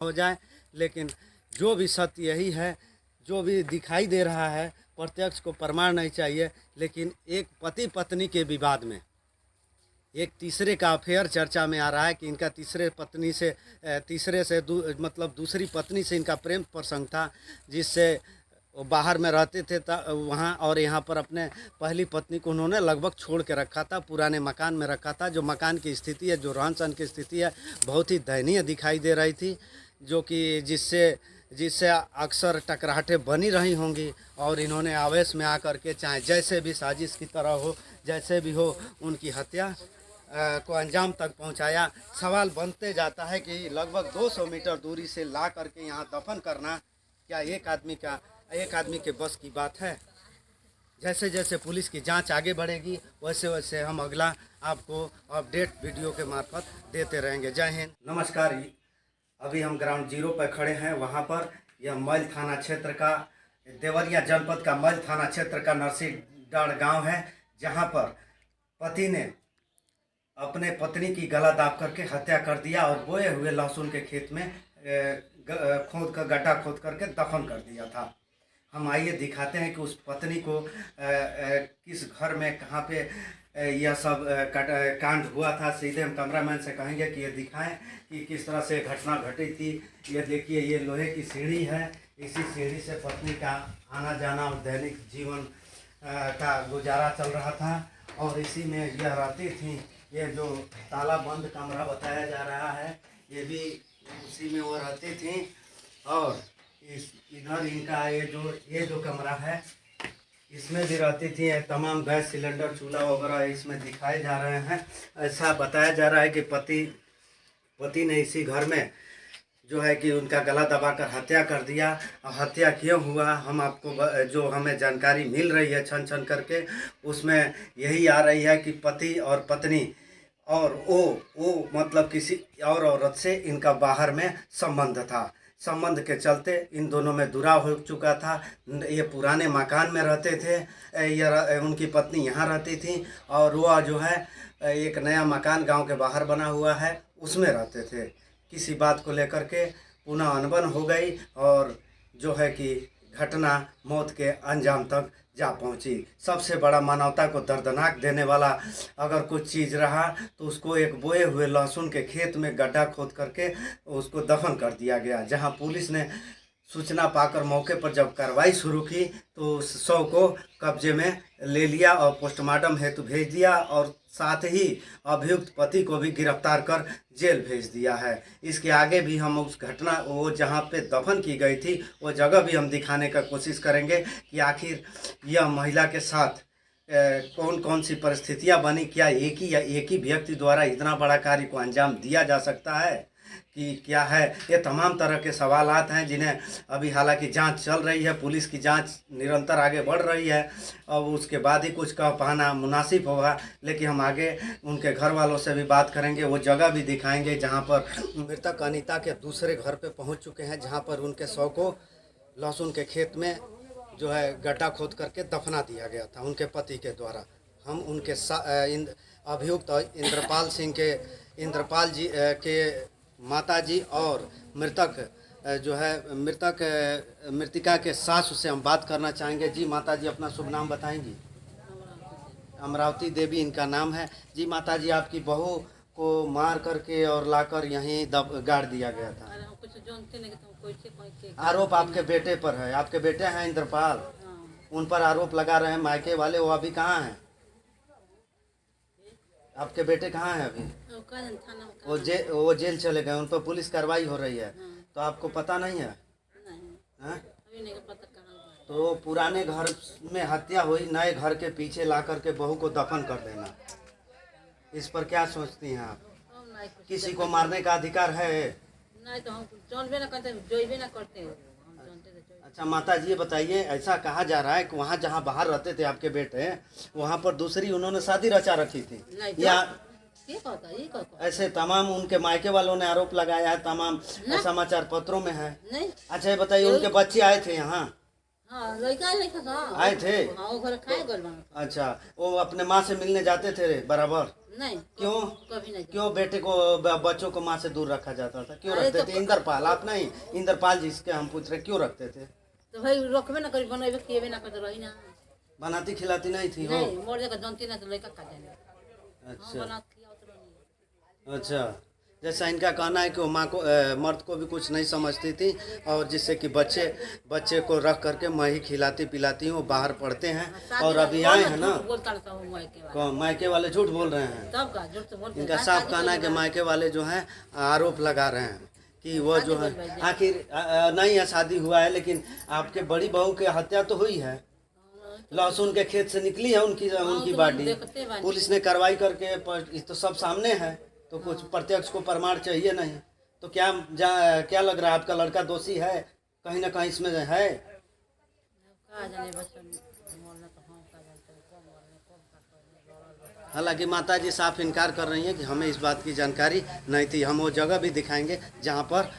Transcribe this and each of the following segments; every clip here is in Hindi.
हो जाए। लेकिन जो भी सत्य यही है, जो भी दिखाई दे रहा है, प्रत्यक्ष को प्रमाण नहीं चाहिए। लेकिन एक पति पत्नी के विवाद में एक तीसरे का अफेयर चर्चा में आ रहा है कि इनका तीसरे से मतलब दूसरी पत्नी से इनका प्रेम प्रसंग था, जिससे वो बाहर में रहते थे वहाँ, और यहाँ पर अपने पहली पत्नी को उन्होंने लगभग छोड़ के रखा था, पुराने मकान में रखा था। जो मकान की स्थिति है, जो रहन सहन की स्थिति है, बहुत ही दयनीय दिखाई दे रही थी, जो कि जिससे अक्सर टकराहटें बनी रही होंगी। और इन्होंने आवेश में आकर के, चाहे जैसे भी साजिश की तरह हो, जैसे भी हो, उनकी हत्या को अंजाम तक पहुंचाया। सवाल बनते जाता है कि लगभग 200 मीटर दूरी से ला करके यहाँ दफन करना क्या एक आदमी के बस की बात है। जैसे जैसे पुलिस की जांच आगे बढ़ेगी, वैसे वैसे हम अगला आपको अपडेट वीडियो के मार्फत देते रहेंगे। जय हिंद, नमस्कार। अभी हम ग्राउंड जीरो पर खड़े हैं। वहाँ पर यह मैल थाना क्षेत्र का, देवरिया जनपद का मैल थाना क्षेत्र का नरसिंहगढ़ गाँव है, जहाँ पर पति ने अपने पत्नी की गला दाब करके हत्या कर दिया और बोए हुए लहसुन के खेत में गड्ढा खोद करके दफन कर दिया था। हम आइए दिखाते हैं कि उस पत्नी को किस घर में, कहाँ पे यह सब कांड हुआ था। सीधे हम कैमरामैन से कहेंगे कि ये दिखाएं कि किस तरह से घटना घटी थी। ये देखिए, ये लोहे की सीढ़ी है। इसी सीढ़ी से पत्नी का आना जाना और दैनिक जीवन का गुजारा चल रहा था, और इसी में यह रहती थी। ये जो ताला बंद कमरा बताया जा रहा है, ये भी उसी में वो रहती थी। और इधर इनका ये जो कमरा है, इसमें भी रहती थी। तमाम गैस सिलेंडर, चूल्हा वगैरह इसमें दिखाए जा रहे हैं। ऐसा बताया जा रहा है कि पति ने इसी घर में जो है कि उनका गला दबाकर हत्या कर दिया। हत्या क्यों हुआ, हम आपको जो हमें जानकारी मिल रही है छन छन करके, उसमें यही आ रही है कि पति और पत्नी और वो मतलब किसी और औरत से इनका बाहर में संबंध था। संबंध के चलते इन दोनों में दुराव हो चुका था। ये पुराने मकान में रहते थे, ये उनकी पत्नी यहाँ रहती थी, और वह जो है एक नया मकान गांव के बाहर बना हुआ है, उसमें रहते थे। किसी बात को लेकर के पुनः अनबन हो गई, और जो है कि घटना मौत के अंजाम तक जा पहुंची। सबसे बड़ा मानवता को दर्दनाक देने वाला अगर कुछ चीज़ रहा तो उसको एक बोए हुए लहसुन के खेत में गड्ढा खोद करके उसको दफन कर दिया गया। जहां पुलिस ने सूचना पाकर मौके पर जब कार्रवाई शुरू की तो उस शव को कब्जे में ले लिया और पोस्टमार्टम हेतु भेज दिया, और साथ ही अभियुक्त पति को भी गिरफ्तार कर जेल भेज दिया है। इसके आगे भी हम उस घटना, वो जहाँ पे दफन की गई थी, वो जगह भी हम दिखाने का कोशिश करेंगे कि आखिर यह महिला के साथ कौन कौन सी परिस्थितियाँ बनी। क्या एक ही व्यक्ति द्वारा इतना बड़ा कार्य को अंजाम दिया जा सकता है कि क्या है। ये तमाम तरह के सवालात हैं जिन्हें अभी हालांकि जांच चल रही है, पुलिस की जांच निरंतर आगे बढ़ रही है, और उसके बाद ही कुछ कह पाना मुनासिब होगा। लेकिन हम आगे उनके घर वालों से भी बात करेंगे, वो जगह भी दिखाएंगे जहां पर मृतक अनीता के दूसरे घर पे पहुंच चुके हैं, जहां पर उनके शव को लहसुन के खेत में जो है गड्ढा खोद करके दफना दिया गया था उनके पति के द्वारा। हम उनके अभियुक्त इंद्रपाल जी के माताजी और मृतिका के सास से हम बात करना चाहेंगे। जी माताजी, अपना शुभ नाम बताएंगी? अमरावती देवी इनका नाम है। जी माताजी, आपकी बहू को मार करके और लाकर यहीं गाड़ दिया गया था। आरोप आपके बेटे पर है। आपके बेटे हैं इंद्रपाल, उन पर आरोप लगा रहे हैं मायके वाले। वो अभी कहाँ हैं? आपके बेटे कहाँ हैं अभी? वो जेल चले गए, उन पर पुलिस कार्रवाई हो रही है। तो आपको पता नहीं है? तो पुराने घर में हत्या हुई, नए घर के पीछे ला करके बहू को दफन कर देना, इस पर क्या सोचती हैं आप? किसी को मारने का अधिकार है? नहीं, तो हम जानबे ना करते, जोइबे ना करते हो। अच्छा माता जी, ये बताइए, ऐसा कहा जा रहा है कि वहाँ जहाँ बाहर रहते थे आपके बेटे, वहाँ पर दूसरी उन्होंने शादी रचा रखी थी या ऐसे तमाम उनके मायके वालों ने आरोप लगाया है, तमाम समाचार पत्रों में है। अच्छा ये बताइए, उनके बच्चे आए थे यहाँ? आए थे? अच्छा, वो अपने माँ से मिलने जाते थे बराबर? नहीं। क्यों? कभी नहीं। क्यों बेटे को बच्चों को माँ से दूर रखा जाता था? क्यों रखते थे? इंद्रपाल, आप नहीं, इंद्रपाल जिसके हम पूछ रहे, क्यों रखते थे? तो भाई रखबे ना करी, बनबे किए ना कर रही ना। बनाती खिलाती नहीं थी हो? नहीं, मोर जगह जानती ना तो लड़का खा जाने। अच्छा बना के खिलाओ तो नहीं। अच्छा, जैसा इनका कहना है कि वो माँ को मर्द को भी कुछ नहीं समझती थी, और जिससे कि बच्चे को रख करके मैं ही खिलाती पिलाती हूँ, वो बाहर पढ़ते हैं और अभी आए हैं ना। बोलता रहता हूँ मायके वाले झूठ बोल रहे हैं। तब का झूठ तो बोलते इनका साफ कहना है कि मायके वाले जो हैं आरोप लगा रहे हैं कि वो जो है आखिर नहीं है, शादी हुआ है, लेकिन आपके बड़ी बहू की हत्या तो हुई है, लहसुन के खेत से निकली है उनकी बाडी, पुलिस ने कार्रवाई करके तो सब सामने है, तो कुछ प्रत्यक्ष को प्रमाण चाहिए नहीं, तो क्या लग रहा है, आपका लड़का दोषी है कहीं ना कहीं इसमें है? हालांकि माताजी साफ इनकार कर रही हैं कि हमें इस बात की जानकारी नहीं थी। हम वो जगह भी दिखाएंगे जहां पर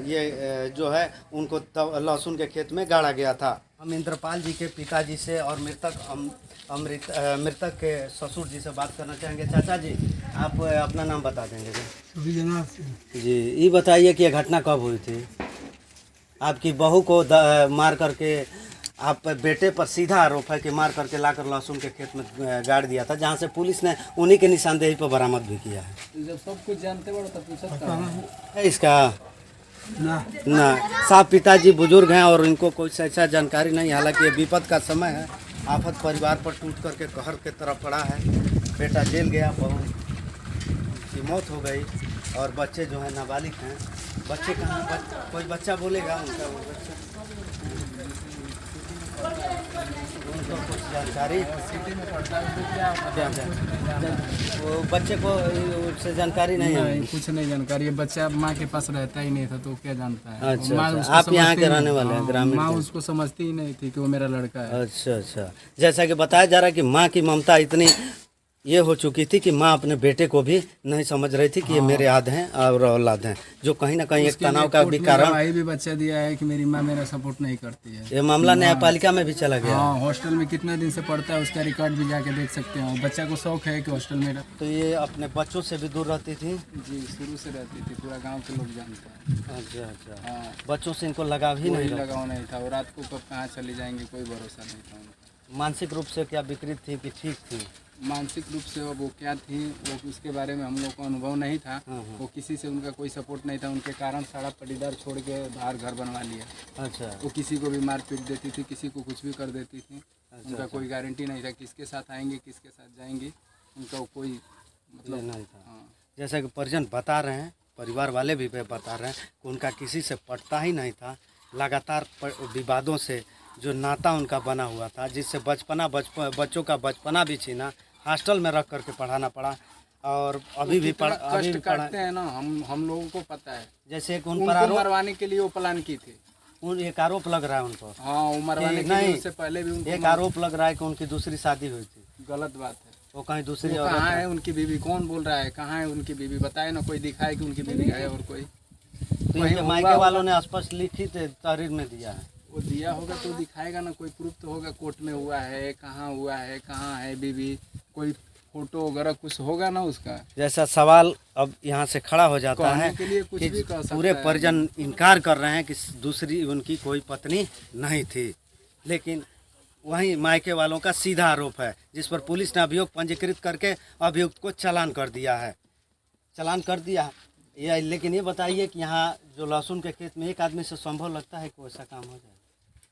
ये जो है उनको लहसुन के खेत में गाड़ा गया था। हम इंद्रपाल जी के पिताजी से और मृतक के ससुर जी से बात करना चाहेंगे। चाचा जी, आप अपना नाम बता देंगे जी? ये बताइए कि यह घटना कब हुई थी? आपकी बहू को मार करके, आप बेटे पर सीधा आरोप है कि मार करके लाकर लहसुन के खेत में गाड़ दिया था, जहां से पुलिस ने उन्हीं के निशानदेही पर बरामद भी किया है। जब सब कुछ जानते हो तो पूछा है इसका ना साहब, पिताजी बुजुर्ग हैं और इनको कोई ऐसा जानकारी नहीं। हालांकि ये विपद का समय है, आफत परिवार पर टूट करके कहर के तरफ पड़ा है। बेटा जेल गया, बहू की मौत हो गई और बच्चे जो है नाबालिग हैं। बच्चे कहाँ, कोई बच्चा बोलेगा उनका, वो बच्चा उनको कुछ जानकारी वो बच्चे को उससे जानकारी नहीं है? कुछ नहीं जानकारी है, बच्चा माँ के पास रहता ही नहीं था तो क्या जानता है। अच्छा, आप यहाँ के रहने वाले हैं, ग्रामीण? माँ उसको समझती ही नहीं थी कि वो मेरा लड़का है। अच्छा, जैसा कि बताया जा रहा है कि माँ की ममता इतनी ये हो चुकी थी कि माँ अपने बेटे को भी नहीं समझ रही थी कि ये मेरे आद हैं और औलाद हैं, जो कहीं ना कहीं एक तनाव का भी कारण। भाई भी बच्चा दिया है कि मेरी माँ मेरा सपोर्ट नहीं करती है। ये मामला न्यायपालिका में भी चला गया। हाँ, हॉस्टल में कितना दिन से पढ़ता है उसका रिकॉर्ड भी जाके देख सकते हैं। बच्चा को शौक है कि हॉस्टल में। तो ये अपने बच्चों से भी दूर रहती थी? जी, शुरू से रहती थी, पूरा गाँव के लोग जानते हैं। अच्छा, हाँ, बच्चों से इनको लगाव ही नहीं? लगाव नहीं था, और रात को कब कहाँ चली जाएंगे कोई भरोसा नहीं था उनका। मानसिक रूप से क्या विकृत थी कि ठीक थी? मानसिक रूप से वो क्या थी, वो उसके बारे में हम लोग को अनुभव नहीं था। वो किसी से उनका कोई सपोर्ट नहीं था, उनके कारण सारा पटीदार छोड़ के बाहर घर बनवा लिया। अच्छा, वो किसी को भी मार पीट देती थी, किसी को कुछ भी कर देती थी। उनका कोई गारंटी नहीं था किसके साथ आएंगे किसके साथ जाएंगे, उनका कोई मतलब नहीं था। जैसा कि परिजन बता रहे हैं, परिवार वाले भी बता रहे हैं कि उनका किसी से पटता ही नहीं था। लगातार विवादों से जो नाता उनका बना हुआ था, जिससे बच्चों का बचपना भी छीना, हॉस्टल में रख करके पढ़ाना पड़ा, और अभी भी कष्ट काटते हैं ना। हम लोगों को पता है। जैसे कि उन पर मरवाने के लिए वो प्लान की थी। एक आरोप लग रहा है उन पर। हाँ, वो मरवाने के लिए उससे पहले भी एक आरोप लग रहा है कि उनकी दूसरी शादी हुई थी। गलत बात है। वो कहीं दूसरी कहाँ है उनकी बीवी? कौन बोल रहा है? कहाँ है उनकी बीवी? बताए ना, कोई दिखाए कि उनकी बीवी है। और कोई तो मायके वालों ने स्पष्ट लिखित तहरीर में दिया है। वो दिया होगा तो दिखाएगा ना, कोई प्रूफ तो होगा। कोर्ट में हुआ है, कहाँ है बीवी, कोई फोटो वगैरह कुछ होगा ना उसका। जैसा सवाल अब यहाँ से खड़ा हो जाता है के लिए कुछ भी कह सकता पूरे परिजन इनकार कर रहे हैं कि दूसरी उनकी कोई पत्नी नहीं थी, लेकिन वहीं मायके वालों का सीधा आरोप है, जिस पर पुलिस ने अभियोग पंजीकृत करके अभियुक्त को चालान कर दिया। लेकिन ये बताइए कि यहाँ जो लहसुन के खेत में एक आदमी से संभव लगता है कि वैसा काम हो जाए?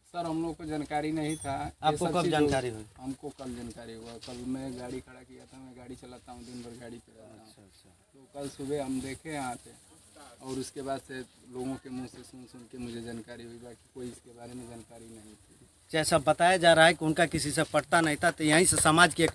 सर, हम लोग को जानकारी नहीं था। आपको कब जानकारी हुई? हमको कल जानकारी हुआ। कल मैं गाड़ी खड़ा किया था, मैं गाड़ी चलाता हूँ, दिन भर गाड़ी पे रहता हूँ। तो कल सुबह हम देखे यहाँ पे, और उसके बाद से लोगों के मुंह से सुन के मुझे जानकारी हुई। बाकी कोई इसके बारे में जानकारी नहीं थी। जैसा बताया जा रहा है कि उनका किसी से पटता नहीं था, तो यहीं से समाज की एक